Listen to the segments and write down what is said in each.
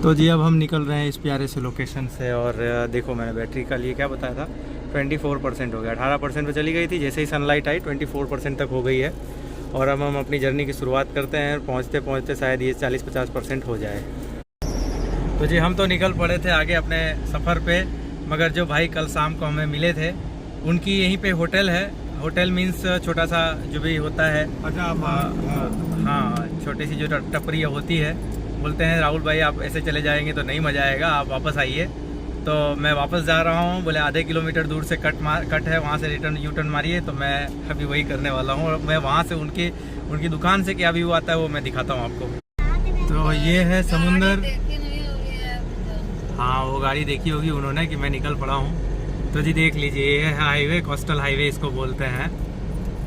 तो जी अब हम निकल रहे हैं इस प्यारे से लोकेशन से। और देखो मैंने बैटरी का लिए क्या बताया था, 24% हो गया। 18% पे चली गई थी, जैसे ही सनलाइट आई 24% तक हो गई है। और अब हम अपनी जर्नी की शुरुआत करते हैं। पहुंचते पहुंचते शायद ये 40-50% हो जाए। तो जी हम तो निकल पड़े थे आगे अपने सफ़र पे, मगर जो भाई कल शाम को हमें मिले थे उनकी यहीं पे होटल है। होटल मीन्स छोटा सा जो भी होता है, हाँ छोटी सी जो टपरी होती है। बोलते हैं राहुल भाई आप ऐसे चले जाएंगे तो नहीं मज़ा आएगा, आप वापस आइए। तो मैं वापस जा रहा हूँ। बोले आधे किलोमीटर दूर से कट है, वहाँ से यू टर्न मारिए। तो मैं अभी वही करने वाला हूँ। और मैं वहाँ से उनकी दुकान से क्या व्यू आता है वो मैं दिखाता हूँ आपको। तो ये है समुंदर। हाँ वो गाड़ी देखी होगी उन्होंने कि मैं निकल पड़ा हूँ। तो जी देख लीजिए, ये है हाईवे, कोस्टल हाईवे इसको बोलते हैं,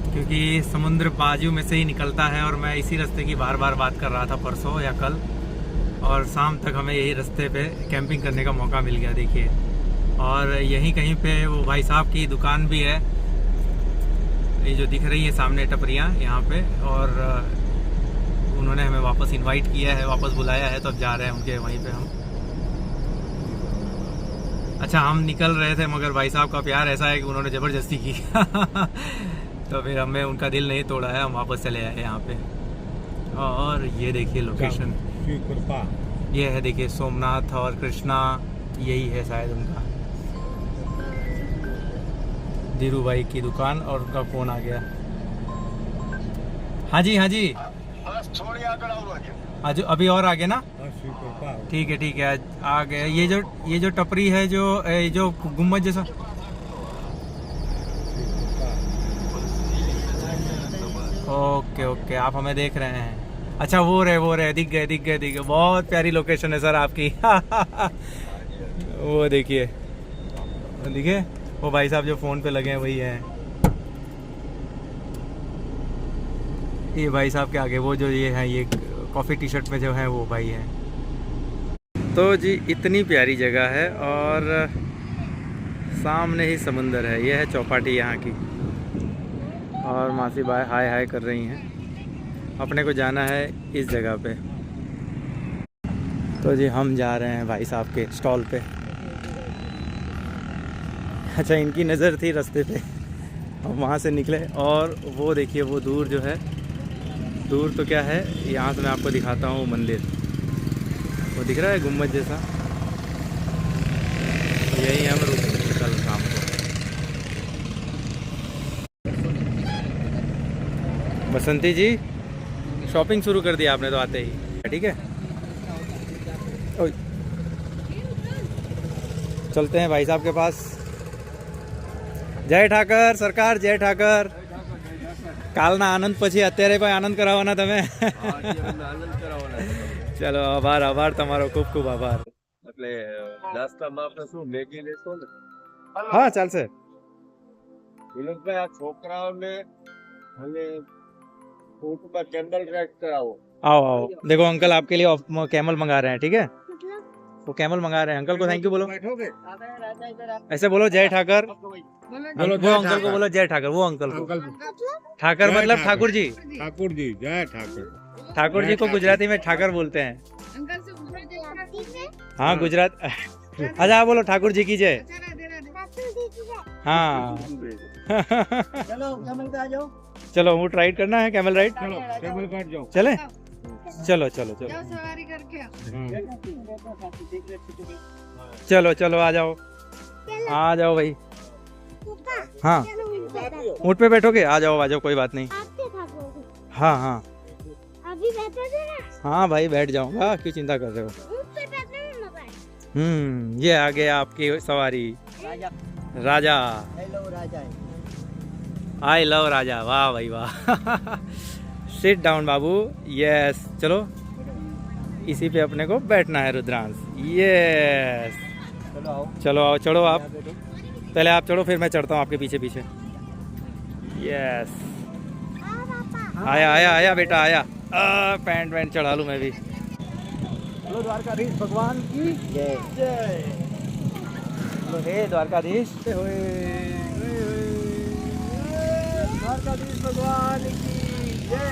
क्योंकि समुद्र बाजू में से ही निकलता है। और मैं इसी रास्ते की बार बार बात कर रहा था परसों या कल, और शाम तक हमें यही रास्ते पे कैंपिंग करने का मौका मिल गया। देखिए, और यहीं कहीं पे वो भाई साहब की दुकान भी है, ये जो दिख रही है सामने टपरियाँ यहाँ पे। और उन्होंने हमें वापस इनवाइट किया है, वापस बुलाया है, तो अब जा रहे हैं उनके वहीं पे हम। अच्छा हम निकल रहे थे मगर भाई साहब का प्यार ऐसा है कि उन्होंने ज़बरदस्ती की तो फिर हमें उनका दिल नहीं तोड़ा है, हम वापस चले आए यहाँ पे। और ये देखिए लोकेशन, ये है देखिए सोमनाथ और कृष्णा, यही है शायद उनका, धीरू भाई की दुकान। और उनका फ़ोन आ गया। हाँ जी हाँ जी, आज अभी और आगे ना, ठीक है आ गए। ये जो टपरी है, जो गुम्बद जैसा, ओके आप हमें देख रहे हैं। अच्छा वो रहे दिख गए। बहुत प्यारी लोकेशन है सर आपकी वो देखिए वो भाई साहब जो फ़ोन पे लगे हैं वही हैं। ये भाई साहब के आगे वो जो ये है, ये कॉफ़ी टी शर्ट में जो है वो भाई है। तो जी इतनी प्यारी जगह है और सामने ही समुंदर है। ये है चौपाटी यहाँ की। और मासी भाई हाय कर रही हैं। अपने को जाना है इस जगह पे। तो जी हम जा रहे हैं भाई साहब के स्टॉल पे। अच्छा इनकी नज़र थी रास्ते पे, अब वहाँ से निकले। और वो देखिए वो दूर जो है, दूर तो क्या है, यहाँ से मैं आपको दिखाता हूँ मंदिर, वो दिख रहा है गुम्बद जैसा। यही हम रुकेंगे कल शाम को। बसंती जी शॉपिंग शुरू कर दिया आपने तो आते ही, ठीक है। चलते हैं भाई साहब के पास। जय ठाकर सरकार, जय ठाकर। કાલના આનંદ પછી અત્યારે કોઈ આનંદ કરાવવાના તમે? ચલો આભાર તમારો, ખૂબ આભાર। એટલે નાસ્તામાં આપણે શું મેગી લેશો ને? હા ચાલશે। વિનોદભાઈ આ છોકરાઓને અને ફૂટમાં કેન્ડલ રાઈડ કરાવો। आओ देखो अंकल आपके लिए कैमल मंगा रहे हैं, ठीक है। वो कैमल मंगा रहे हैं, अंकल को थैंक यू बोलो। ऐसे बोलो जय ठाकर, बोलो वो अंकल को बोलो जय ठाकर, वो अंकल को। ठाकर मतलब ठाकुर जी, जय ठाकुर। ठाकुर जी को गुजराती में ठाकर बोलते हैं। हाँ गुजरात। अच्छा आप बोलो ठाकुर जी की जय। हाँ चलो वो राइड करना है, कैमल राइड। कैमल काट जाओ। चले चलो सवारी करके चलो आ जाओ भाई। हाँ ऊँट पे बैठोगे? आ जाओ कोई बात नहीं। हाँ अभी बैठे थे ना? हाँ भाई बैठ जाऊंगा, क्यों चिंता कर रहे हो। ये आ गया आपकी सवारी, राजा। आई लव राजा, वाह भाई वाह सिट डाउन बाबू, यस। चलो इसी पे अपने को बैठना है रुद्रांश, यस। चलो आओ चढ़ो आप, पहले आप चढ़ो फिर मैं चढ़ता हूँ आपके पीछे। यस आया बेटा आया। पैंट चढ़ा लूँ मैं भी। बोलो द्वारकाधीश भगवान की जय जय। बोलो हे द्वारकाधीश होए, द्वारकाधीश भगवान की जय।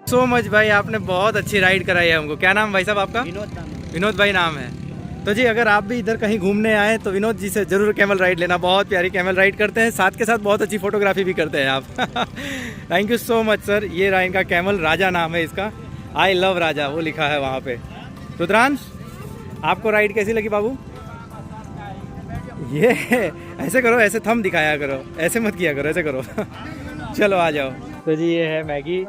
सो मच भाई, आपने बहुत अच्छी राइड कराई है हमको। क्या नाम भाई साहब आपका? विनोद भाई नाम है। तो जी अगर आप भी इधर कहीं घूमने आए तो विनोद जी से जरूर कैमल राइड लेना, बहुत प्यारी कैमल राइड करते हैं, साथ के साथ बहुत अच्छी फोटोग्राफी भी करते हैं आप। Thank you so much sir. ये रहा इनका कैमल, राजा नाम है इसका, आई लव राजा वो लिखा है वहाँ पे। रुद्रांश आपको राइड कैसी लगी बाबू? ये ऐसे करो, ऐसे थंब दिखाया करो, ऐसे मत किया करो, ऐसे करो। चलो आ जाओ। तो जी ये है मैगी।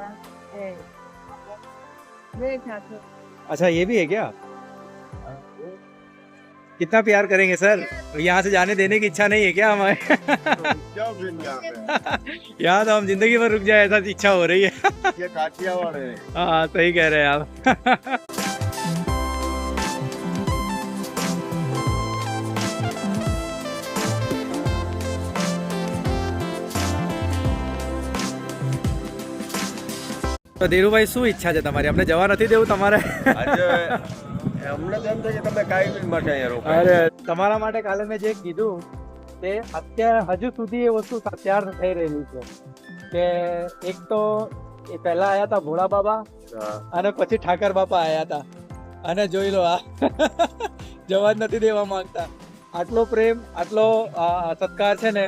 अच्छा ये भी है क्या? कितना प्यार करेंगे सर, यहाँ से जाने देने की इच्छा नहीं है क्या हमारे? यहाँ तो हम जिंदगी भर रुक जाए ऐसा इच्छा हो रही है। ये काठियावाड़ है। हाँ सही कह रहे हैं आप। તો ધીરુભાઈ શું ઈચ્છા છે તમારી? અમને જવા નથી દેવું તમારે? આજે અમને તો એમ થાય કે તમે કાયમી માટે અહીંયા રોકાય. અરે તમારા માટે કાલે મેં જે કીધું તે અત્યારે હજુ સુધી એ વસ્તુ તૈયાર થઈ રહેલી છે કે એક તો એ પહેલા આયા હતા ભોળા બાબા હા. અને પછી ઠાકર બાપા આયા હતા અને જોઈ લો આ જવા જ નથી દેવા માંગતા. આટલો પ્રેમ આટલો સત્કાર છે ને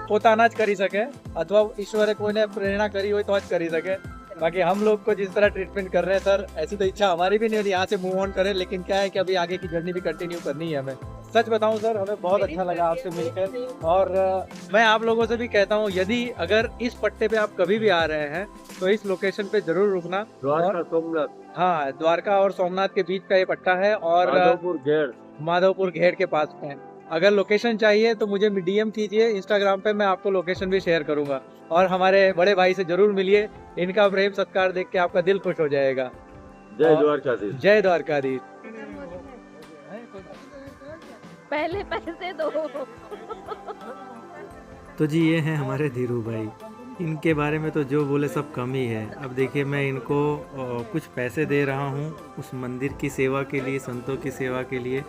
પોતાના જ કરી શકે અથવા ઈશ્વરે કોઈને પ્રેરણા કરી હોય તો જ કરી શકે. बाकी हम लोग को जिस तरह ट्रीटमेंट कर रहे हैं सर, ऐसी तो इच्छा हमारी भी नहीं होती यहाँ से मूव ऑन करें, लेकिन क्या है कि अभी आगे की जर्नी भी कंटिन्यू करनी है हमें। सच बताऊं सर, हमें बहुत अच्छा लगा आपसे मिलकर और मैं आप लोगों से भी कहता हूँ यदि अगर इस पट्टे पे आप कभी भी आ रहे हैं तो इस लोकेशन पे जरूर रुकना। દ્વારકા સોમનાથ हाँ, द्वारका और सोमनाथ के बीच का ये पट्टा है और માધવપુર ઘેડ. माधवपुर घेर के पास में। अगर लोकेशन चाहिए तो मुझे डीएम कीजिए इंस्टाग्राम पे, मैं आपको लोकेशन भी शेयर करूंगा। और हमारे बड़े भाई से जरूर मिलिए, इनका प्रेम सत्कार देख के आपका दिल खुश हो जाएगा। જય और- દ્વારકાધીશ. जय द्वारकाधीश। पहले पैसे दो। तो जी ये हैं हमारे धीरू भाई, इनके बारे में तो जो बोले सब कम ही है। अब देखिए मैं इनको कुछ पैसे दे रहा हूँ उस मंदिर की सेवा के लिए, संतों की सेवा के लिए,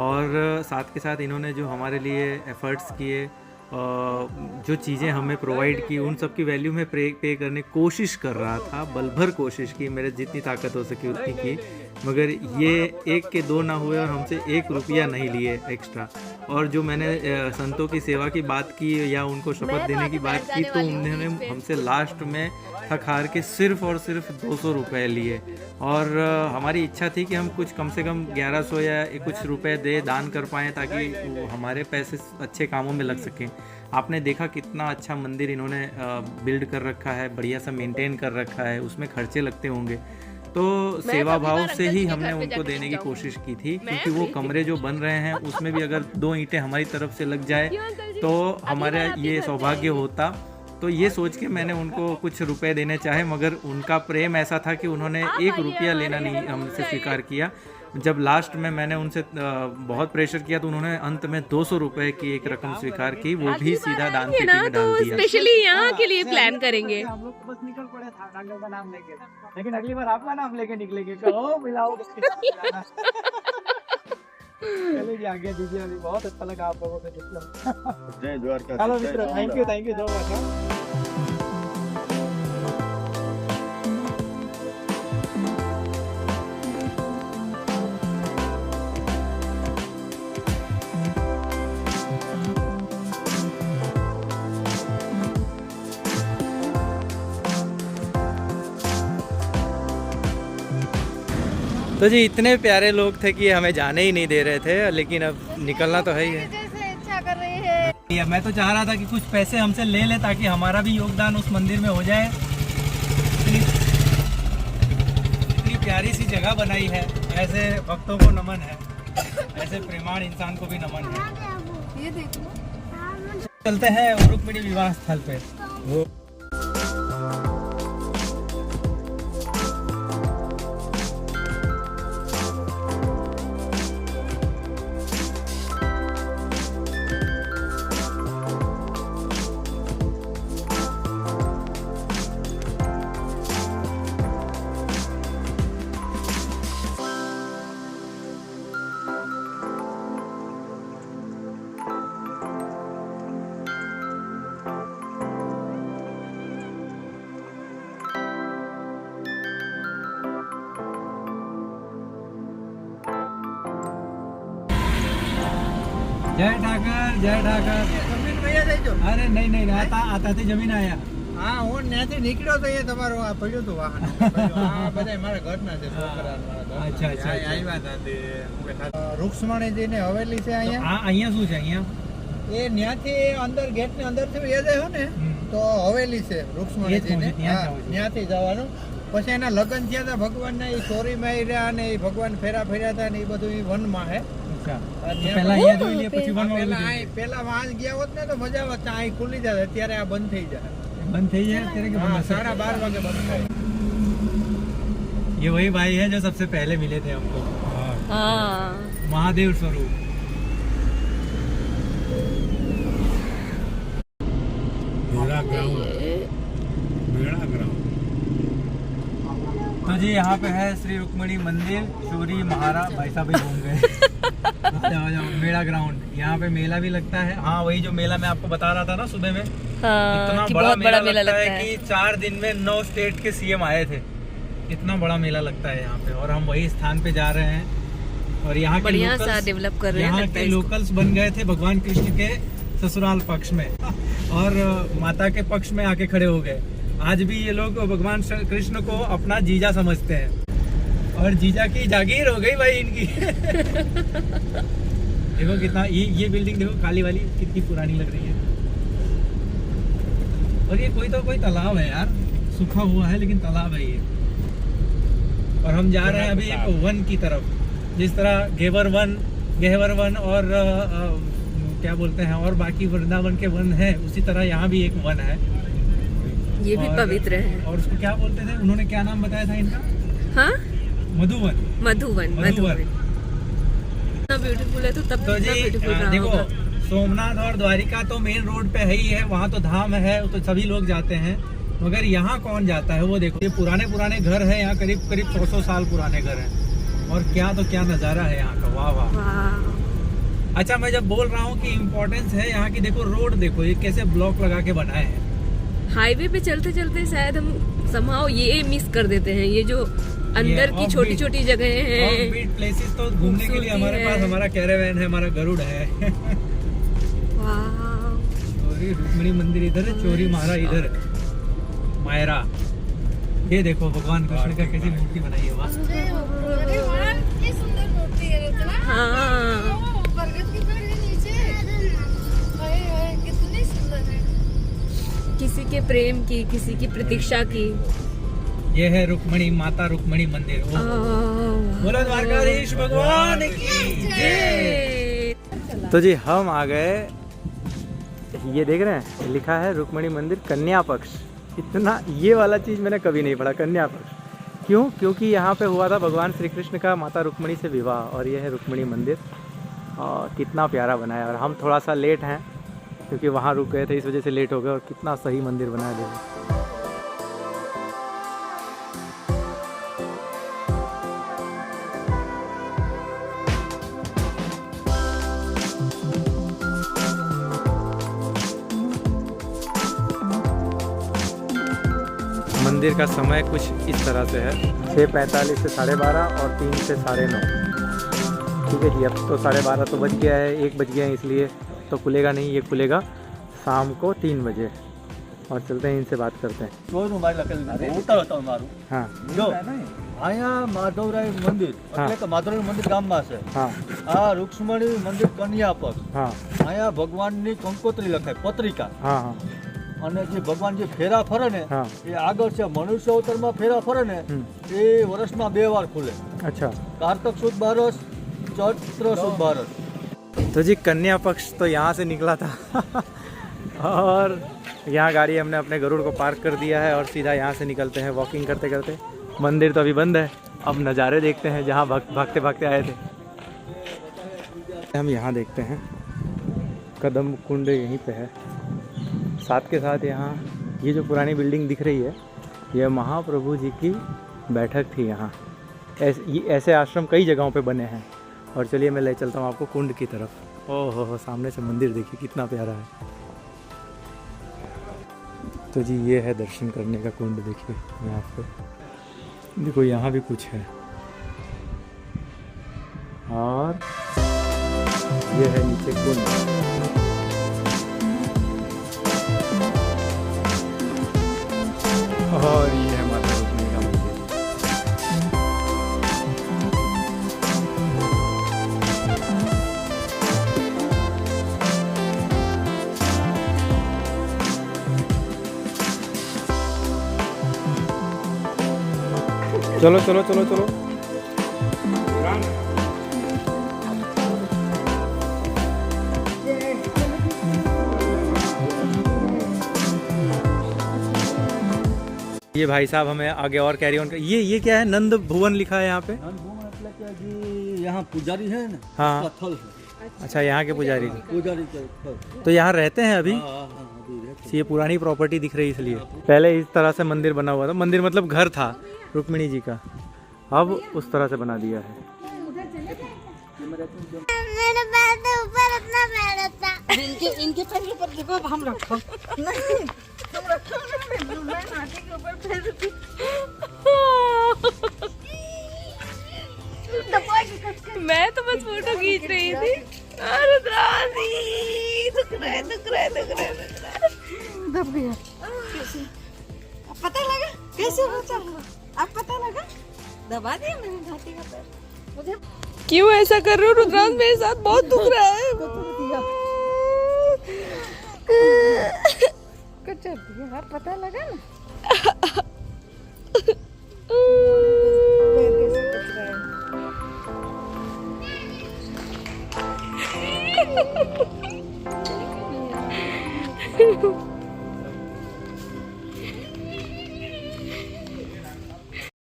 और साथ के साथ इन्होंने जो हमारे लिए एफर्ट्स किए, जो चीज़ें हमें प्रोवाइड की, उन सब की वैल्यू में पे करने की कोशिश कर रहा था, बल भर कोशिश की, मेरे जितनी ताकत हो सकी उतनी की, मगर ये एक के दो ना हुए और हमसे 1 रुपया नहीं लिए एक्स्ट्रा। और जो मैंने संतों की सेवा की बात की या उनको शपथ देने की बात की तो उन्होंने हमसे लास्ट में थक हार के सिर्फ और सिर्फ 200 रुपये लिए। और हमारी इच्छा थी कि हम कुछ कम से कम 1100 या कुछ रुपए दे दान कर पाएँ ताकि वो हमारे पैसे अच्छे कामों में लग सकें। आपने देखा कितना अच्छा मंदिर इन्होंने बिल्ड कर रखा है, बढ़िया सा मेंटेन कर रखा है, उसमें खर्चे लगते होंगे, तो सेवा भाव से ही हमने उनको देने की कोशिश की थी। क्योंकि वो कमरे जो बन रहे हैं उसमें भी अगर 2 ईंटें हमारी तरफ से लग जाए तो हमारा ये सौभाग्य होता। तो ये सोच के मैंने उनको कुछ रुपए देने चाहे, मगर उनका प्रेम ऐसा था कि उन्होंने 1 रुपया लेना नहीं हमसे स्वीकार किया। जब लास्ट में मैंने उनसे बहुत प्रेशर किया तो उन्होंने अंत में 200 रुपए की एक रकम स्वीकार की, वो भी सीधा दान पेटी में डाल दिया। स्पेशली यहाँ के लिए प्लान करेंगे। हम लोग तो बस निकल पड़े था डांगल का नाम लेके, लेकिन अगली बार आपका नाम लेके निकलेंगे। कहो मिलाओ। चलिए आगे दीजिए, अभी बहुत अच्छा लगा आप लोगों से मिलकर। જય દ્વારકાધીશ. चलो જય मित्र, थैंक यू सो मच। तो तो जी इतने प्यारे लोग थे कि हमें जाने ही नहीं दे रहे थे, लेकिन अब निकलना तो है ही है। जैसे इच्छा कर रही है। मैं तो चाह रहा था कि कुछ पैसे हमसे ले ले ताकि हमारा भी योगदान उस मंदिर में हो जाए। इतनी प्यारी सी जगह बनाई है, ऐसे भक्तों को नमन है, ऐसे प्रेमाण इंसान को भी नमन है। ये देखो, चलते हैं रुक्मिणी विवाह स्थल पे। जय ठाकर, जय ठाकर। જમીન વયા જાય જો. અરે નહીં નહીં આતાથી જમીન આયા। હા હું ત્યાંથી નીકળ્યો તો એ તમારું આ પડ્યું હતું વાહન આ બધા મારા ઘરના છે છોકરા અચ્છા, અચ્છા, અચ્છા. આવ્યા હતા તે રૂક્ષ્મણીજી ની હવેલી છે અહીંયા આ અહીંયા શું છે અહીંયા? એ ત્યાંથી અંદર ગેટ ની અંદર થી વયા જાય ને તો હવેલી છે રૂક્ષ્મણીજી ની ત્યાંથી જવાનું પછી એના લગ્ન થયા હતા ભગવાન ના એ ચોરી માં રહ્યા અને એ ભગવાન ફેરા ફેર્યા હતા ને એ બધું એ વન માં હે પહેલા અહીંયા જોઈ લઈએ પછી પેલા વાંસ ગયા હોત ને તો મજા આવત અહીં ખુલી જાય અત્યારે આ બંધ થઈ જાય बंद થઈ જાય અત્યારે કે બંધ? 12:30 વાગે બંધ થાય। ये वही भाई है जो सबसे पहले मिले थे हमको। हाँ महादेव स्वरूप। तो जी यहाँ पे है श्री रुक्मिणी मंदिर चोरी महाराज। भाई साहब भी घूम गए। मेला ग्राउंड, यहाँ पे मेला भी लगता है। हाँ वही जो मेला मैं आपको बता रहा था ना सुबह में, हाँ कि बहुत बड़ा मेला लगता है कि 4 दिन में 9 स्टेट के सीएम आए थे। इतना बड़ा मेला लगता है यहाँ पे और हम वही स्थान पे जा रहे हैं और यहाँ के बढ़िया सा डेवलप कर रहे हैं। यहाँ के लोकल्स बन गए थे भगवान कृष्ण के ससुराल पक्ष में और माता के पक्ष में आके खड़े हो गए। आज भी ये लोग भगवान कृष्ण को अपना जीजा समझते हैं और जीजा की जागीर हो गई भाई इनकी। देखो कितना ये बिल्डिंग देखो काली वाली कितनी पुरानी लग रही है। और ये कोई तालाब है यार, सूखा हुआ है लेकिन तालाब है ये। और हम जा रहे हैं अभी एक वन की तरफ, जिस तरह गेहवर वन और क्या बोलते हैं और बाकी वृंदावन के वन है, उसी तरह यहाँ भी एक वन है। ये भी पवित्र है। और उसको क्या बोलते थे, उन्होंने क्या नाम बताया था इनका? हाँ मधुवन। मधुवन। इतना ब्यूटीफुल है तो तब तो कितना जी ब्यूटीफुल रहा देखो होगा। सोमनाथ और द्वारिका तो मेन रोड पे है ही है, वहाँ तो धाम है, तो सभी लोग जाते हैं। मगर यहाँ कौन जाता है वो देखो, ये पुराने घर है, यहाँ करीब 100 साल पुराने घर हैं। और क्या तो क्या नज़ारा है यहाँ का, वाह वाह। अच्छा मैं जब बोल रहा हूँ कि इम्पोर्टेंस है यहाँ की, देखो रोड देखो ये कैसे ब्लॉक लगा के बनाए हैं। हाईवे पे चलते चलते शायद हम समाओ ये मिस कर देते हैं, ये जो अंदर की छोटी छोटी जगह हैं, प्लेसेस तो घूमने के लिए हमारे पास हमारा कैरावैन है, हमारा गरुड़ है। चोरी रुक्मिणी मंदिर इधर है, चोरी महाराज इधर है, मायरा। ये देखो भगवान कृष्ण का कैसी मूर्ति बनाई है, वाह। सुंदर मूर्ति है रचना। हाँ बरगद के पेड़ के नीचे कितनी सुंदर है। किसी के प्रेम की, किसी की प्रतीक्षा की। ये है रुक्मिणी माता रुक्मिणी मंदिर। बोलो द्वारकाधीश भगवान की जय। तो जी हम आ गए, ये देख रहे हैं लिखा है रुक्मिणी मंदिर कन्या पक्ष। इतना ये वाला चीज़ मैंने कभी नहीं पढ़ा, कन्या पक्ष क्यों? क्योंकि यहाँ पे हुआ था भगवान श्री कृष्ण का माता रुक्मिणी से विवाह और ये है रुक्मिणी मंदिर। और कितना प्यारा बनाया। और हम थोड़ा सा लेट हैं क्योंकि वहाँ रुक गए थे, इस वजह से लेट हो गए। और कितना सही मंदिर बनाया देखो। मंदिर का समय कुछ इस तरह से है, 6:45 से 12:30 और 3 से 9:30। ठीक है जी, अब तो 12:30 तो बज गया है, 1 बज गया है, इसलिए तो खुलेगा नहीं। ये खुलेगा शाम को 3 बजे। और चलते हैं इनसे बात करते हैं। हाँ અહીંયા માધવરાય મંદિર એટલે કે માધવરાય મંદિર ગામમાં છે. हाँ આ રૂક્ષ્મણી મંદિર કન્યા પક્ષ. हाँ અહીંયા ભગવાનની કંકોત્રી લખાય પત્રિકા. हाँ हाँ અને જે ભગવાન જે ફેરા ફરે ને हाँ એ આગળ છે મનુષ્ય અવતારમાં ફેરા ફરે ને એ વર્ષમાં 2 વાર ખુલે. अच्छा. કારતક સુદ બારસ, ચૈત્ર સુદ બારસ. तो जी कन्या पक्ष तो यहाँ से निकला था और यहाँ गाड़ी हमने अपने गरुड़ को पार्क कर दिया है और सीधा यहाँ से निकलते हैं वॉकिंग करते करते. मंदिर तो अभी बंद है, अब नज़ारे देखते हैं जहाँ भागते भागते आए थे. हम यहाँ देखते हैं कदम कुंड यहीं पे है. साथ के साथ यहाँ ये जो पुरानी बिल्डिंग दिख रही है ये महाप्रभु जी की बैठक थी यहाँ. ऐसे आश्रम कई जगहों पे बने हैं. और चलिए मैं ले चलता हूँ आपको कुंड की तरफ. ओह हो सामने से मंदिर देखिए कितना प्यारा है. तो जी ये है दर्शन करने का कुंड. देखिए यहाँ पे देखो यहाँ भी कुछ है और ये है नीचे कुंड. और ये है माता रुक्मिणी का मंदिर. चलो चलो चलो चलो. ये भाई साहब हमें आगे और कैरी ऑन कर. ये क्या है? नंद भुवन लिखा है यहाँ पे. એટલે કે જે यहाँ पुजारी है ना हाँ. उसका थल है. अच्छा यहाँ के पुजारी. पुजारी का थल. तो यहाँ रहते हैं अभी. हाँ, अभी रहते ये पुरानी प्रॉपर्टी दिख रही इसलिए. पहले इस तरह से मंदिर बना हुआ था. मंदिर मतलब घर था रुक्मिणी जी का. अब उस तरह से बना दिया है. मेरे पैर के ऊपर इतना पैर था. इनके पैर के ऊपर देखो अब हम रखो नहीं तुम रखो मैं हाथी के ऊपर पैर रखी मैं तो बस फोटो खींच रही थी. अरे दादी दुख रहा है दब गया. अब पता लगा कैसे होता है? अब पता लगा दबा दिया मैंने हाथी का पैर. मुझे क्यों ऐसा कर रहे हो रुद्रांश? मेरे साथ बहुत दुख रहा है. कुछ दिया पता लगा ना पैर कैसे कट रहा है.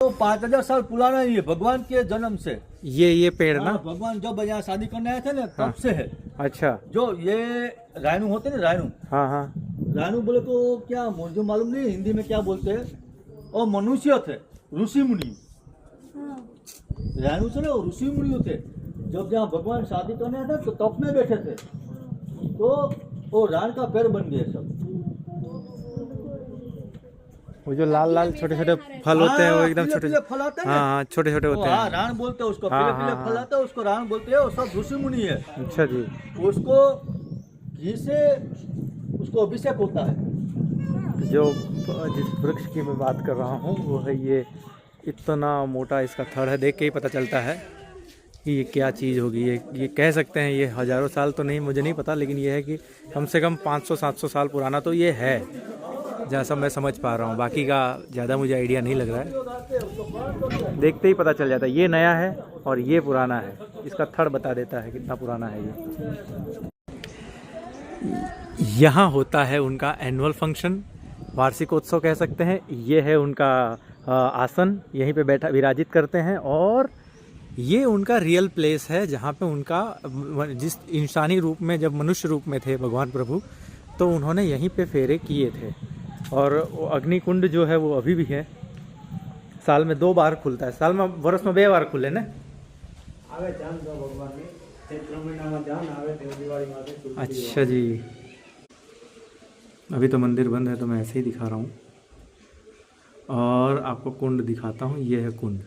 तो 5000 साल पुराना ये भगवान के जन्म से. ये पेड़ ना. हाँ, भगवान जब यहाँ शादी करने आए थे ना तब से है. अच्छा. जो ये रायनू होते ना रायनू. हाँ हाँ रायनू बोले तो क्या मुझे मालूम नहीं हिंदी में क्या बोलते हैं. और मनुष्य थे ऋषि मुनि. रायनू थे ना वो ऋषि मुनि थे. जब जहाँ भगवान शादी करने आए थे तो तप में बैठे थे तो वो रान का पैर बन गए सब. वो जो लाल लाल छोटे छोटे फल होते हैं वो एकदम पीले छोटे. पीले फल आते हैं ना. हाँ छोटे छोटे होते हाँ हैं. रान बोलते हैं उसको. हाँ, पीले पीले हाँ, फल हाँ. आते हैं उसको रान बोलते हैं. वो सब ऋषि मुनि है. अच्छा जी. उसको घी से उसको अभिषेक होता है. जो जिस वृक्ष की मैं बात कर रहा हूँ वो है ये. इतना मोटा इसका थड़ है. देख के ही पता चलता है कि ये क्या चीज़ होगी. ये कह सकते हैं ये हज़ारों साल तो नहीं, मुझे नहीं पता, लेकिन ये है कि कम से कम 500-700 साल पुराना तो ये है जैसा मैं समझ पा रहा हूँ. बाकी का ज़्यादा मुझे आइडिया नहीं लग रहा है. देखते ही पता चल जाता है ये नया है और ये पुराना है. इसका थड़ बता देता है कितना पुराना है ये. यहाँ होता है उनका एनुअल फंक्शन, वार्षिकोत्सव कह सकते हैं. ये है उनका आसन, यहीं पे बैठा विराजित करते हैं. और ये उनका रियल प्लेस है जहाँ पे उनका जिस इंसानी रूप में जब मनुष्य रूप में थे भगवान प्रभु तो उन्होंने यहीं पे फेरे किए थे. और अग्निकुंड जो है वो अभी भी है. साल में 2 बार खुलता है. साल में वर्ष में 2 बार खुले ना. अच्छा जी. अभी तो मंदिर बंद है तो मैं ऐसे ही दिखा रहा हूँ और आपको कुंड दिखाता हूँ. ये है कुंड.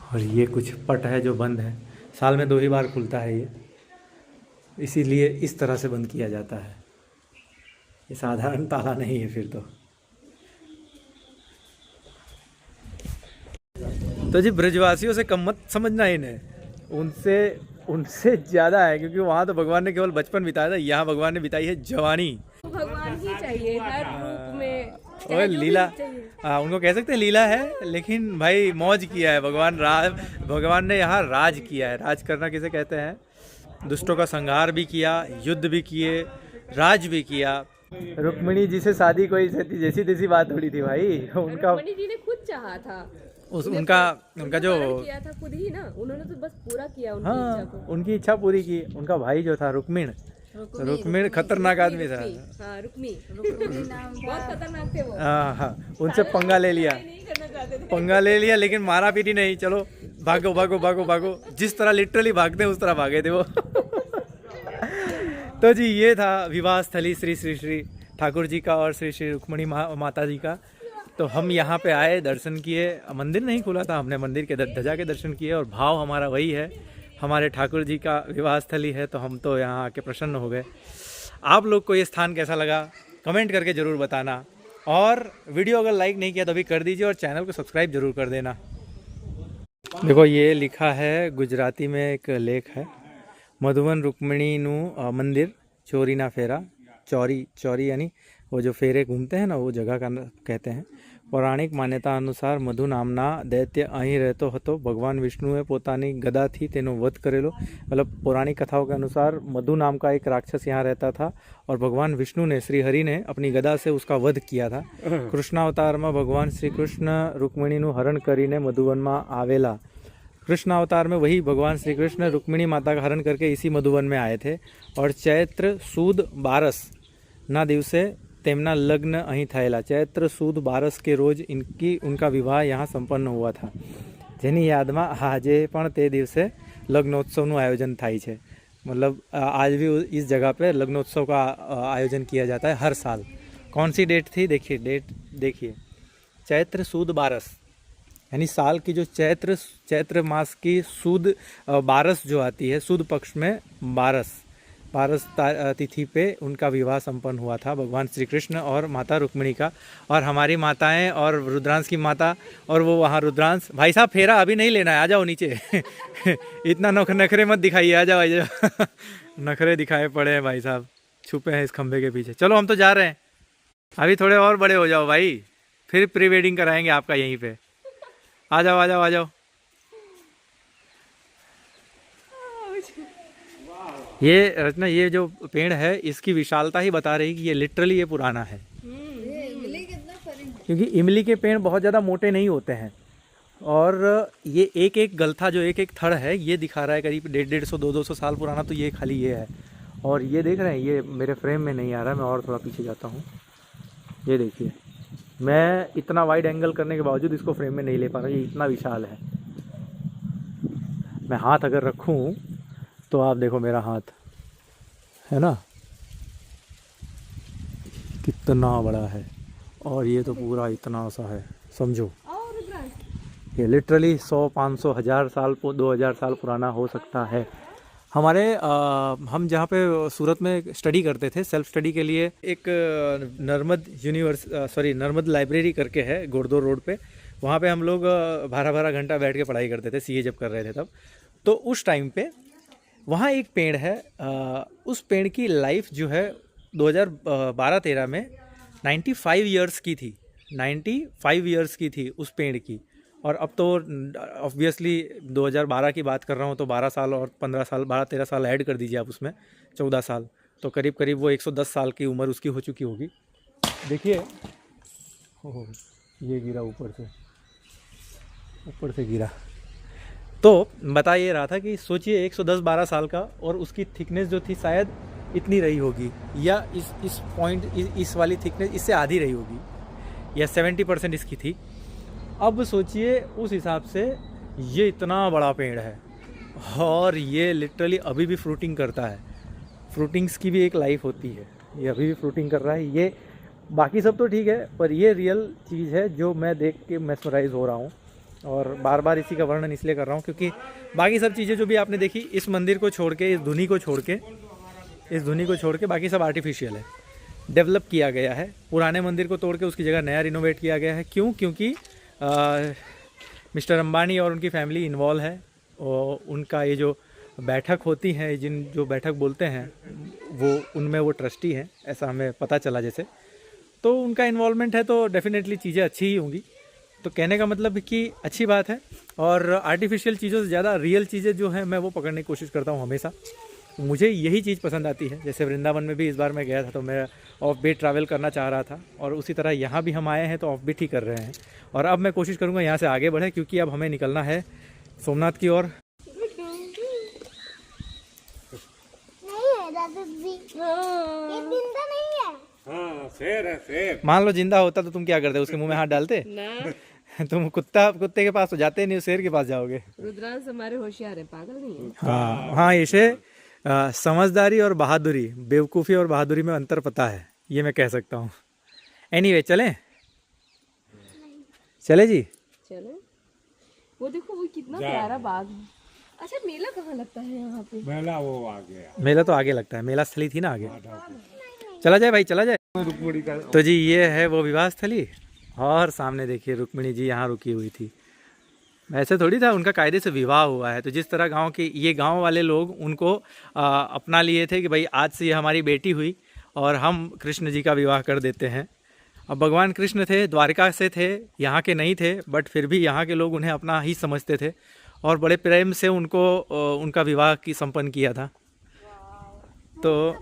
और ये कुछ पट है जो बंद है. साल में 2 ही बार खुलता है ये. इसीलिए इस तरह से बंद किया जाता है, ये साधारण ताला नहीं है फिर तो जी ब्रजवासियों से कम मत समझना इन्हें, उनसे ज़्यादा है, क्योंकि वहाँ तो भगवान ने केवल बचपन बिताया था, यहाँ भगवान ने बिताई है जवानी। भगवान ही चाहिए हर रूप में, और चाहे जो भी लीला, चाहिए। हाँ उनको कह सकते हैं लीला है, लेकिन भाई मौज किया है भगवान ने यहाँ राज किया है। राज करना किसे कहते हैं? दुष्टों का संहार भी किया, युद्ध भी किए, राज भी किया। रुक्मिणी जी से शादी कोई जैसी तैसी बात थोड़ी थी भाई, उनका रुक्मिणी जी ने खुद चाहा था, उनका जो किया था खुद ही ना, उन्होंने तो बस पूरा किया उनकी हाँ इच्छा को। उनकी इच्छा पूरी की। उनका भाई जो था रुक्मिण खतरनाक आदमी था। हाँ रुक्मी बहुत खतरनाक थे वो। हाँ उनसे पंगा ले लिया, नहीं करना चाहते थे। पंगा ले लिया, लेकिन मारा पीटी नहीं, चलो भागो भागो भागो भागो, जिस तरह लिटरली भागते हैं उस तरह भागे थे वो। तो जी ये था विवाह स्थली श्री श्री श्री ठाकुर जी का और श्री श्री रुक्मिणी माता जी का। तो हम यहाँ पे आए, दर्शन किए, मंदिर नहीं खुला था, हमने मंदिर के ध्वजा के दर्शन किए, और भाव हमारा वही है, हमारे ठाकुर जी का विवाह स्थली है, तो हम तो यहाँ आके प्रसन्न हो गए। आप लोग को ये स्थान कैसा लगा कमेंट करके ज़रूर बताना, और वीडियो अगर लाइक नहीं किया तो अभी कर दीजिए, और चैनल को सब्सक्राइब जरूर कर देना। देखो ये लिखा है गुजराती में, एक लेख है, मधुवन रुक्मिणी नु मंदिर चोरी ना फेरा, चौरी यानी वो जो फेरे घूमते हैं ना, वो जगह का कहते हैं। पौराणिक मान्यता अनुसार मधु नामना दैत्य અહીં રહેતો હતો, भगवान विष्णुए પોતાની ગદાથી તેનો વધ કરેલો। मतलब पौराणिक कथाओं के अनुसार मधु नाम का एक राक्षस यहाँ रहता था, और भगवान विष्णु ने, श्री हरि ने अपनी गदा से उसका वध किया था। कृष्णावतार में भगवान श्री कृष्ण रुक्मिणीનું हरण કરીને मधुवનમાં आवेला। कृष्ण अवतार में वही भगवान श्री कृष्ण रुक्मिणी माता का हरण करके इसी मधुवन में आए थे, और चैत्र सुद 12 ना दिवसे तेमना लग्न અહીં થયેલા। ચૈત્ર સુદ 12 के रोज उनका विवाह यहाँ संपन्न हुआ था, જેની યાદમાં આજે પણ તે દિવસે લગ્નોત્સવનું આયોજन થાય છે। मतलब आज भी इस जगह पे लग्नोत्सव का आयोजन किया जाता है हर साल। कौन सी डेट थी? देखिए डेट देखिए, चैत्र सुद 12, यानी साल की जो चैत्र मास की सुद 12 जो आती है, सुद पक्ष में 12 तिथि पे उनका विवाह संपन्न हुआ था, भगवान श्री कृष्ण और माता रुक्मिणी का। और हमारी माताएं और रुद्रांश की माता, और वो वहाँ रुद्रांश भाई साहब फेरा अभी नहीं लेना है, आ जाओ नीचे। इतना नखरे मत दिखाइए, आ जाओ। नखरे दिखाए पड़े हैं भाई साहब, छुपे हैं इस खंभे के पीछे। चलो हम तो जा रहे हैं, अभी थोड़े और बड़े हो जाओ भाई, फिर प्री वेडिंग कराएंगे आपका यहीं पे। आ जाओ आ जाओ आ जाओ। ये रचना, ये जो पेड़ है इसकी विशालता ही बता रही कि ये लिटरली ये पुराना है, क्योंकि इमली के पेड़ बहुत ज़्यादा मोटे नहीं होते हैं, और ये एक एक गलथा जो एक एक थड़ है ये दिखा रहा है करीब 150-200 साल पुराना। तो ये खाली ये है, और ये देख रहे हैं, ये मेरे फ्रेम में नहीं आ रहा, मैं और थोड़ा पीछे जाता हूँ। ये देखिए, मैं इतना वाइड एंगल करने के बावजूद इसको फ्रेम में नहीं ले पा रहा, ये इतना विशाल है। मैं हाथ अगर रखूँ तो आप देखो मेरा हाथ है ना, कितना बड़ा है, और ये तो पूरा इतना सा है, समझो। ये लिटरली 100-500 1000 साल 2000 साल पुराना हो सकता है। हमारे हम जहाँ पे सूरत में स्टडी करते थे, सेल्फ स्टडी के लिए, एक नर्मद लाइब्रेरी करके है गोरदो रोड पे, वहाँ पे हम लोग 12-12 घंटा बैठ के पढ़ाई करते थे, सीए जब कर रहे थे तब। तो उस टाइम पे वहाँ एक पेड़ है, उस पेड़ की लाइफ जो है 2012-13 में 95 ईयर्स की थी, 95 ईयर्स की थी उस पेड़ की। और अब तो ऑब्वियसली 2012 की बात कर रहा हूँ, तो 12 साल और 15 साल, 12-13 साल ऐड कर दीजिए आप उसमें, 14 साल, तो करीब करीब वो 110 साल की उम्र उसकी हो चुकी होगी। देखिए, ओह ये गिरा ऊपर से गिरा। तो बता ये रहा था कि सोचिए 110-12 साल का, और उसकी थिकनेस जो थी शायद इतनी रही होगी, या इस पॉइंट इस वाली थिकनेस इससे आधी रही होगी, या 70% इसकी थी। अब सोचिए उस हिसाब से ये इतना बड़ा पेड़ है, और ये लिटरली अभी भी फ्रूटिंग करता है। फ्रूटिंग्स की भी एक लाइफ होती है, ये अभी भी फ्रूटिंग कर रहा है। ये बाकी सब तो ठीक है, पर ये रियल चीज़ है जो मैं देख के मेस्मराइज हो रहा हूँ, और बार बार इसी का वर्णन इसलिए कर रहा हूँ क्योंकि बाकी सब चीज़ें जो भी आपने देखी, इस मंदिर को छोड़ के, इस धुनी को छोड़ के, इस धुनी को छोड़ के बाकी सब आर्टिफिशियल है, डेवलप किया गया है। पुराने मंदिर को तोड़ के उसकी जगह नया रिनोवेट किया गया है। क्यों? क्योंकि मिस्टर अंबानी और उनकी फैमिली इन्वॉल्व है और उनका ये जो बैठक होती है, जो बैठक बोलते हैं वो उनमें वो ट्रस्टी हैं, ऐसा हमें पता चला जैसे। तो उनका इन्वॉल्वमेंट है तो डेफिनेटली चीज़ें अच्छी ही होंगी। तो कहने का मतलब कि अच्छी बात है। और आर्टिफिशियल चीज़ों से ज़्यादा रियल चीज़ें जो हैं मैं वो पकड़ने की कोशिश करता हूँ हमेशा। मुझे यही चीज़ पसंद आती है। जैसे वृंदावन में भी इस बार मैं गया था तो मैं ऑफ बीट ट्रैवल करना चाह रहा था, और उसी तरह यहाँ भी हम आए हैं तो ऑफ बीट ही कर रहे हैं। और अब मैं कोशिश करूँगा यहाँ से आगे बढ़े, क्योंकि अब हमें निकलना है सोमनाथ की ओर। नहीं है दादा जी, ये जिंदा नहीं है। हाँ शेर है शेर। मान लो जिंदा होता तो तुम क्या करते? उसके मुंह में हाथ डालते? ना, तुम कुत्ते के पास तो जाते नहीं, शेर के पास जाओगे। रुद्रांश हमारे होशियार है, पागल नहीं है। हाँ हाँ, इसे समझदारी और बहादुरी, बेवकूफ़ी और बहादुरी में अंतर पता है, ये मैं कह सकता हूँ। एनीवे चलें? चले जी। चलो, वो देखो वो कितना प्यारा बाग है। अच्छा, मेला कहाँ लगता है यहाँ पे? मेला वो आ गया। मेला तो आगे लगता है, मेला स्थली थी ना आगे। चला जाए भाई, चला जाए। तो जी ये है वो विवाह स्थली, और सामने देखिए रुक्मिणी जी यहाँ रुकी हुई थी। ऐसे थोड़ी था, उनका कायदे से विवाह हुआ है। तो जिस तरह गांव के ये गांव वाले लोग उनको अपना लिए थे कि भाई आज से ये हमारी बेटी हुई और हम कृष्ण जी का विवाह कर देते हैं। अब भगवान कृष्ण थे, द्वारका से थे, यहाँ के नहीं थे, बट फिर भी यहाँ के लोग उन्हें अपना ही समझते थे और बड़े प्रेम से उनको उनका विवाह की संपन्न किया था। तो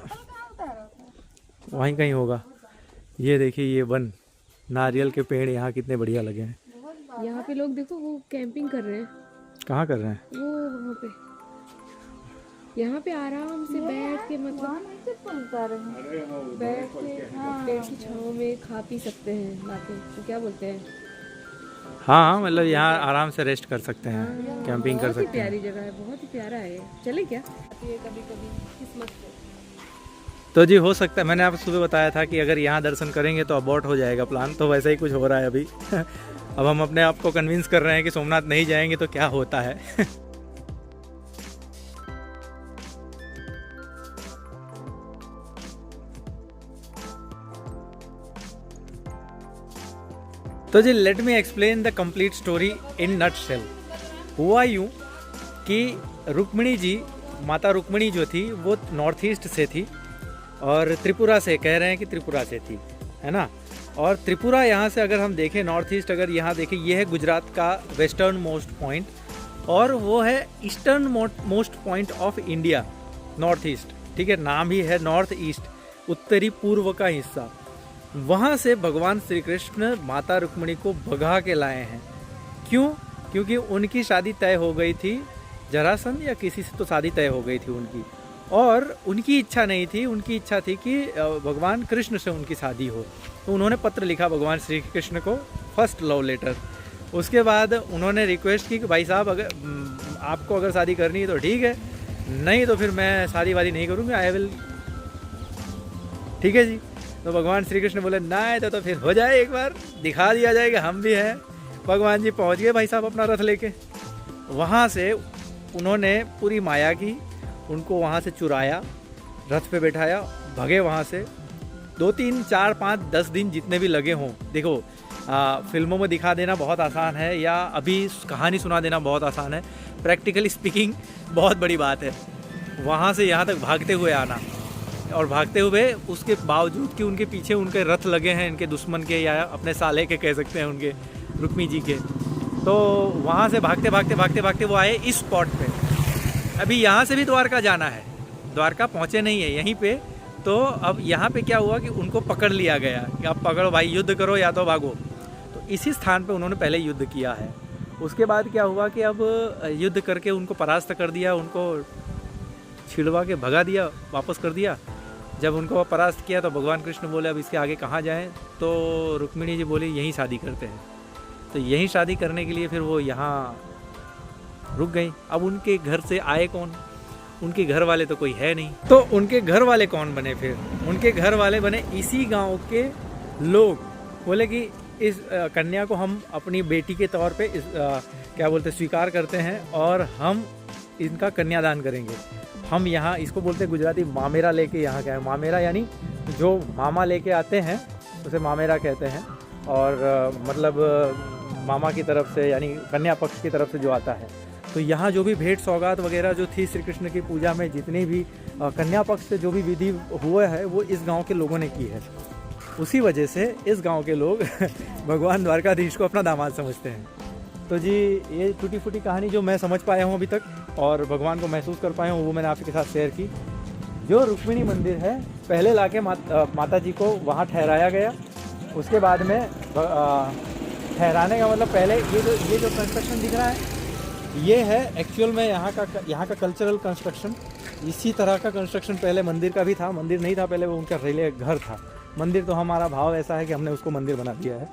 वहीं कहीं होगा। ये देखिए ये वन, नारियल के पेड़ यहाँ कितने बढ़िया लगे हैं। यहाँ पे लोग देखो वो कैंपिंग कर रहे हैं। कहाँ कर रहे हैं? वो वहाँ पे, यहाँ पे आराम से बैठ के, मतलब बैठ के पेड़ की छांव में खा पी सकते हैं लाके। तो क्या बोलते हैं? हाँ, मतलब यहाँ आराम से रेस्ट कर सकते हैं, कैंपिंग कर बहुत ही सकते हैं। प्यारी जगह है, बहुत ही प्यारा है। चले क्या? कभी कभी किस्मत से। तो जी हो सकता है, मैंने आपको सुबह बताया था कि अगर यहाँ दर्शन करेंगे तो अबॉर्ट हो जाएगा प्लान, तो वैसा ही कुछ हो रहा है अभी। अब हम अपने आप को कन्विंस कर रहे हैं कि सोमनाथ नहीं जाएंगे तो क्या होता है। तो जी let me explain the complete story in nutshell. हुआ यूँ कि रुक्मिणी जी, माता रुक्मिणी जो थी वो नॉर्थ ईस्ट से थी और त्रिपुरा से, कह रहे हैं कि त्रिपुरा से थी, है ना। और त्रिपुरा यहाँ से अगर हम देखें नॉर्थ ईस्ट, अगर यहाँ देखें, ये है गुजरात का वेस्टर्न मोस्ट पॉइंट और वो है eastern most point of India, north east. ठीक है, नाम ही है नॉर्थ ईस्ट, उत्तरी पूर्व का हिस्सा। वहाँ से भगवान श्री कृष्ण माता रुक्मिणी को भगा के लाए हैं। क्यों? क्योंकि उनकी शादी तय हो गई थी, जरासंध या किसी से तो शादी तय हो गई थी उनकी, और उनकी इच्छा नहीं थी, उनकी इच्छा थी कि भगवान कृष्ण से उनकी शादी हो। तो उन्होंने पत्र लिखा भगवान श्री कृष्ण को, फर्स्ट लव लेटर। उसके बाद उन्होंने रिक्वेस्ट की कि भाई साहब अगर आपको अगर शादी करनी है तो ठीक है, नहीं तो फिर मैं शादी वादी नहीं करूँगी, आई विल। ठीक है जी। तो भगवान श्री कृष्ण बोले नहीं तो फिर हो जाए, एक बार दिखा दिया जाएगा हम भी हैं। भगवान जी पहुँच गए भाई साहब अपना रथ लेके। वहाँ से उन्होंने पूरी माया की, उनको वहाँ से चुराया, रथ पे बैठाया, भगे वहाँ से। 2, 3, 4, 5, 10 दिन जितने भी लगे हों। देखो फिल्मों में दिखा देना बहुत आसान है या अभी कहानी सुना देना बहुत आसान है, प्रैक्टिकली स्पीकिंग बहुत बड़ी बात है। वहाँ से यहाँ तक भागते हुए आना, और भागते हुए उसके बावजूद कि उनके पीछे उनके रथ लगे हैं, इनके दुश्मन के या अपने साले के कह सकते हैं, उनके रुक्मी जी के। तो वहाँ से भागते भागते भागते भागते वो आए इस स्पॉट पे। अभी यहाँ से भी द्वारका जाना है, द्वारका पहुँचे नहीं है यहीं पे। तो अब यहाँ पे क्या हुआ कि उनको पकड़ लिया गया कि अब पकड़ो भाई, युद्ध करो या तो भागो। तो इसी स्थान पे उन्होंने पहले युद्ध किया है। उसके बाद क्या हुआ कि अब युद्ध करके उनको परास्त कर दिया, उनको छिड़वा के भगा दिया, वापस कर दिया। जब उनको परास्त किया तो भगवान कृष्ण बोले अब इसके आगे कहाँ जाएं। तो रुक्मिणी जी बोली यहीं शादी करते हैं। तो यहीं शादी करने के लिए फिर वो यहाँ रुक गई। अब उनके घर से आए कौन? उनके घर वाले तो कोई है नहीं। तो उनके घर वाले कौन बने? फिर उनके घर वाले बने इसी गांव के लोग। बोले कि इस कन्या को हम अपनी बेटी के तौर पे क्या बोलते स्वीकार करते हैं और हम इनका कन्यादान करेंगे। हम यहाँ इसको बोलते हैं गुजराती मामेरा लेके यहाँ का है। मामेरा यानी जो मामा लेके आते हैं उसे मामेरा कहते हैं, और मतलब मामा की तरफ से यानी कन्या पक्ष की तरफ से जो आता है। तो यहाँ जो भी भेंट सौगात वगैरह जो थी श्री कृष्ण की पूजा में, जितनी भी कन्या पक्ष से जो भी विधि हुआ है वो इस गांव के लोगों ने की है। उसी वजह से इस गांव के लोग भगवान द्वारकाधीश को अपना दामाद समझते हैं। तो जी ये टूटी फूटी कहानी जो मैं समझ पाया हूँ अभी तक और भगवान को महसूस कर पाया हूँ वो मैंने आपके साथ शेयर की। जो रुक्मिणी मंदिर है पहले लाके माता जी को वहाँ ठहराया गया। उसके बाद में ठहराने का मतलब पहले ये जो कंस्ट्रक्शन दिख रहा है ये है एक्चुअल में यहाँ का कल्चरल कंस्ट्रक्शन। इसी तरह का कंस्ट्रक्शन पहले मंदिर का भी था। मंदिर नहीं था पहले, वो उनका रेले घर था। मंदिर तो हमारा भाव ऐसा है कि हमने उसको मंदिर बना दिया है,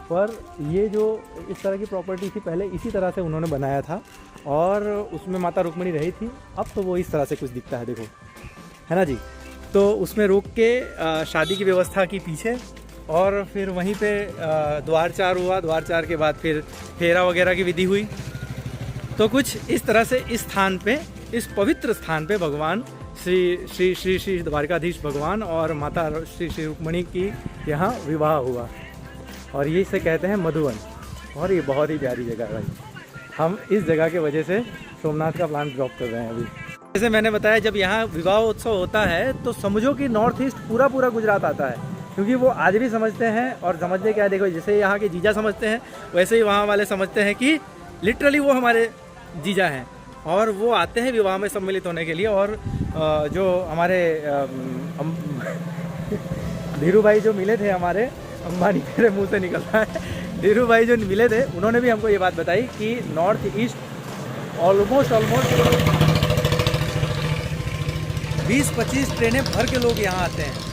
पर ये जो इस तरह की प्रॉपर्टी थी पहले इसी तरह से उन्होंने बनाया था और उसमें माता रुक्मिणी रही थी। अब तो वो इस तरह से कुछ दिखता है, देखो, है ना जी। तो उसमें रोक के शादी की व्यवस्था की पीछे, और फिर वहीं पे द्वारचार हुआ। द्वारचार के बाद फिर फेरा वगैरह की विधि हुई। तो कुछ इस तरह से इस स्थान पे, इस पवित्र स्थान पे भगवान श्री श्री श्री श्री द्वारकाधीश भगवान और माता श्री श्री रुक्मिणी की यहाँ विवाह हुआ। और ये इसे कहते हैं मधुवन, और ये बहुत ही प्यारी जगह है भाई। हम इस जगह के वजह से सोमनाथ का प्लान ड्रॉप कर रहे हैं अभी। जैसे मैंने बताया, जब यहाँ विवाह उत्सव होता है तो समझो कि नॉर्थ ईस्ट पूरा गुजरात आता है, क्योंकि वो आज भी समझते हैं। और समझते क्या, देखो, जैसे यहाँ के जीजा समझते हैं वैसे ही वहाँ वाले समझते हैं कि लिटरली वो हमारे जीजा हैं, और वो आते हैं विवाह में सम्मिलित होने के लिए। और जो हमारे धीरू भाई जो मिले थे, हमारे अंबानी मेरे मुंह से निकलता है, धीरू भाई जो मिले थे, उन्होंने भी हमको ये बात बताई कि नॉर्थ ईस्ट ऑलमोस्ट 20-25 ट्रेनें भर के लोग यहाँ आते हैं,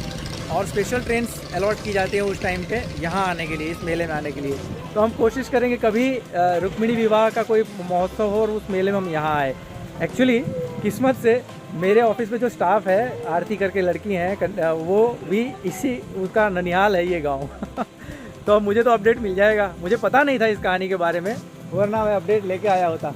और स्पेशल ट्रेन अलॉट की जाती है उस टाइम पे यहाँ आने के लिए, इस मेले में आने के लिए। तो हम कोशिश करेंगे कभी रुक्मिणी विवाह का कोई महोत्सव हो और उस मेले में हम यहाँ आए। एक्चुअली किस्मत से मेरे ऑफिस में जो स्टाफ है, आरती करके लड़की हैं, वो भी इसी उसका ननिहाल है ये गांव। तो मुझे तो अपडेट मिल जाएगा। मुझे पता नहीं था इस कहानी के बारे में, वरना मैं अपडेट लेके आया होता।